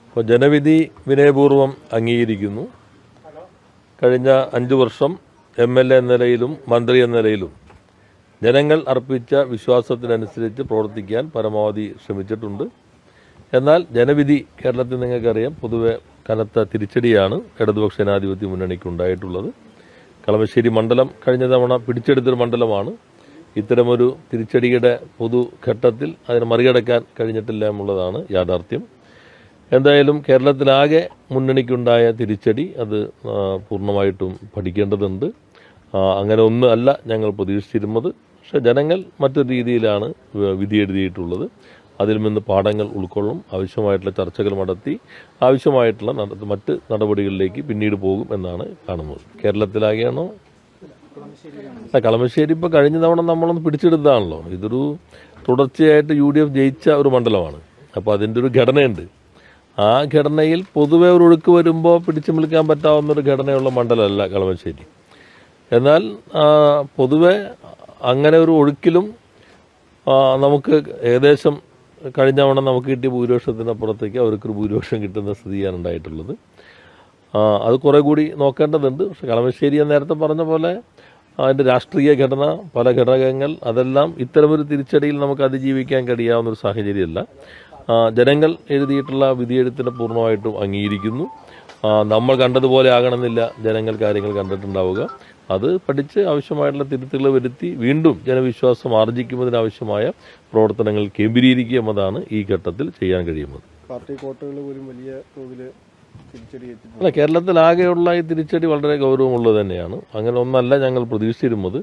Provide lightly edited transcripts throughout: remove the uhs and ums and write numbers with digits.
അപ്പോൾ ജനവിധി വിനയപൂർവ്വം അംഗീകരിക്കുന്നു. കഴിഞ്ഞ 5 വർഷം MLA എന്ന നിലയിലും മന്ത്രി എന്ന നിലയിലും ജനങ്ങൾ അർപ്പിച്ച വിശ്വാസത്തിനനുസരിച്ച് പ്രവർത്തിക്കാൻ പരമാവധി ശ്രമിച്ചിട്ടുണ്ട്. എന്നാൽ ജനവിധി കേരളത്തിൽ നിങ്ങൾക്കറിയാം, പൊതുവെ കനത്ത തിരിച്ചടിയാണ് ഇടതുപക്ഷ ജനാധിപത്യ മുന്നണിക്കുണ്ടായിട്ടുള്ളത്. കളമശ്ശേരി മണ്ഡലം കഴിഞ്ഞ തവണ പിടിച്ചെടുത്തൊരു മണ്ഡലമാണ്. ഇത്തരമൊരു തിരിച്ചടിയുടെ പൊതുഘട്ടത്തിൽ അതിനെ മറികടക്കാൻ കഴിഞ്ഞിട്ടില്ല എന്നുള്ളതാണ് യാഥാർത്ഥ്യം. എന്തായാലും കേരളത്തിലാകെ മുന്നണിക്കുണ്ടായ തിരിച്ചടി അത് പൂർണ്ണമായിട്ടും പഠിക്കേണ്ടതുണ്ട്. അങ്ങനെ ഒന്നും അല്ല ഞങ്ങൾ പ്രതീക്ഷിച്ചിരുന്നത്. പക്ഷേ ജനങ്ങൾ മറ്റൊരു രീതിയിലാണ് വിധി എഴുതിയിട്ടുള്ളത്. അതിൽ നിന്ന് പാഠങ്ങൾ ഉൾക്കൊള്ളും, ആവശ്യമായിട്ടുള്ള ചർച്ചകൾ നടത്തി ആവശ്യമായിട്ടുള്ള മറ്റ് നടപടികളിലേക്ക് പിന്നീട് പോകും എന്നാണ് കാണുന്നത്. കേരളത്തിലാകെയാണോ? കളമശ്ശേരി ഇപ്പോൾ കഴിഞ്ഞ തവണ നമ്മളൊന്ന് പിടിച്ചെടുത്തതാണല്ലോ. ഇതൊരു തുടർച്ചയായിട്ട് UDF ജയിച്ച ഒരു മണ്ഡലമാണ്. അപ്പോൾ അതിൻ്റെ ഒരു ഘടനയുണ്ട്. ആ ഘടനയിൽ പൊതുവെ ഒരു ഒഴുക്ക് വരുമ്പോൾ പിടിച്ചു നിൽക്കാൻ പറ്റാവുന്നൊരു ഘടനയുള്ള മണ്ഡലമല്ല കളമശ്ശേരി. എന്നാൽ പൊതുവെ അങ്ങനെ ഒരു ഒഴുക്കിലും നമുക്ക് ഏകദേശം കഴിഞ്ഞ തവണ നമുക്ക് കിട്ടിയ ഭൂരിപക്ഷത്തിനപ്പുറത്തേക്ക് അവർക്കൊരു ഭൂരിപക്ഷം കിട്ടുന്ന സ്ഥിതിയാണ് ഉണ്ടായിട്ടുള്ളത്. അത് കുറേ കൂടി നോക്കേണ്ടതുണ്ട്. പക്ഷെ കളമശ്ശേരി നേരത്തെ പറഞ്ഞ പോലെ അതിൻ്റെ രാഷ്ട്രീയ ഘടന, പല ഘടകങ്ങൾ, അതെല്ലാം ഇത്തരമൊരു തിരിച്ചടിയിൽ നമുക്ക് അതിജീവിക്കാൻ കഴിയാവുന്നൊരു സാഹചര്യമല്ല. ജനങ്ങൾ എഴുതിയിട്ടുള്ള വിധിയെഴുത്തിനെ പൂർണ്ണമായിട്ടും അംഗീകരിക്കുന്നു. നമ്മൾ കണ്ടതുപോലെ ആകണമെന്നില്ല ജനങ്ങൾ കാര്യങ്ങൾ കണ്ടിട്ടുണ്ടാവുക. അത് പഠിച്ച് ആവശ്യമായിട്ടുള്ള തിരുത്തുകൾ വരുത്തി വീണ്ടും ജനവിശ്വാസം ആർജിക്കുന്നതിനാവശ്യമായ പ്രവർത്തനങ്ങൾ കേന്ദ്രീകരിക്കുക എന്നതാണ് ഈ ഘട്ടത്തിൽ ചെയ്യാൻ കഴിയുന്നത്. പാർട്ടി കോട്ടകൾ പോലും വലിയ തോതിൽ അല്ല, കേരളത്തിലാകെയുള്ള ഈ തിരിച്ചടി വളരെ ഗൗരവമുള്ളത് തന്നെയാണ്. അങ്ങനെ ഒന്നല്ല ഞങ്ങൾ പ്രതീക്ഷിച്ചിരുന്നത്.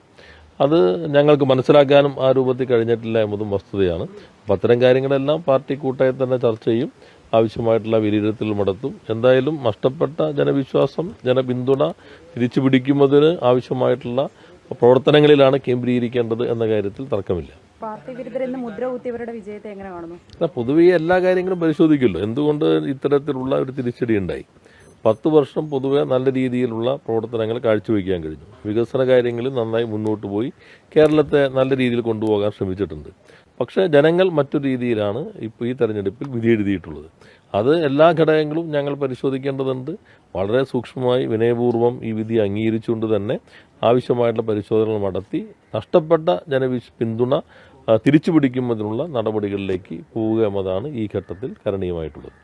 അത് ഞങ്ങൾക്ക് മനസ്സിലാക്കാനും ആ രൂപത്തിൽ കഴിഞ്ഞിട്ടില്ല എന്നതും വസ്തുതയാണ്. അപ്പം അത്തരം കാര്യങ്ങളെല്ലാം പാർട്ടി കൂട്ടായി തന്നെ ചർച്ച ചെയ്യും, ആവശ്യമായിട്ടുള്ള വിലയിരുത്തൽ നടത്തും. എന്തായാലും നഷ്ടപ്പെട്ട ജനവിശ്വാസം, ജനപിന്തുണ തിരിച്ചു പിടിക്കുന്നതിന് ആവശ്യമായിട്ടുള്ള പ്രവർത്തനങ്ങളിലാണ് കേന്ദ്രീകരിക്കേണ്ടത് എന്ന കാര്യത്തിൽ തർക്കമില്ല. പാർട്ടി വിരുദ്ധരെന്ന് മുദ്ര കുത്തിയവരുടെ വിജയത്തെ എങ്ങനെ കാണുന്നു? പൊതുവെ എല്ലാ കാര്യങ്ങളും പരിശോധിക്കുമല്ലോ. എന്തുകൊണ്ട് ഇത്തരത്തിലുള്ള ഒരു തിരിച്ചടി ഉണ്ടായി? 10 വർഷം പൊതുവെ നല്ല രീതിയിലുള്ള പ്രവർത്തനങ്ങൾ കാഴ്ചവെക്കാൻ കഴിഞ്ഞു. വികസന കാര്യങ്ങളിൽ നന്നായി മുന്നോട്ട് പോയി കേരളത്തെ നല്ല രീതിയിൽ കൊണ്ടുപോകാൻ ശ്രമിച്ചിട്ടുണ്ട്. പക്ഷേ ജനങ്ങൾ മറ്റൊരു രീതിയിലാണ് ഇപ്പോൾ ഈ തെരഞ്ഞെടുപ്പിൽ വിധി എഴുതിയിട്ടുള്ളത്. അത് എല്ലാ ഘടകങ്ങളും ഞങ്ങൾ പരിശോധിക്കേണ്ടതുണ്ട്. വളരെ സൂക്ഷ്മമായി വിനയപൂർവ്വം ഈ വിധി അംഗീകരിച്ചുകൊണ്ട് തന്നെ ആവശ്യമായിട്ടുള്ള പരിശോധനകൾ നടത്തി നഷ്ടപ്പെട്ട പിന്തുണ തിരിച്ചു പിടിക്കുന്നതിനുള്ള നടപടികളിലേക്ക് പോവുക എന്നതാണ് ഈ ഘട്ടത്തിൽ കരണീയമായിട്ടുള്ളത്.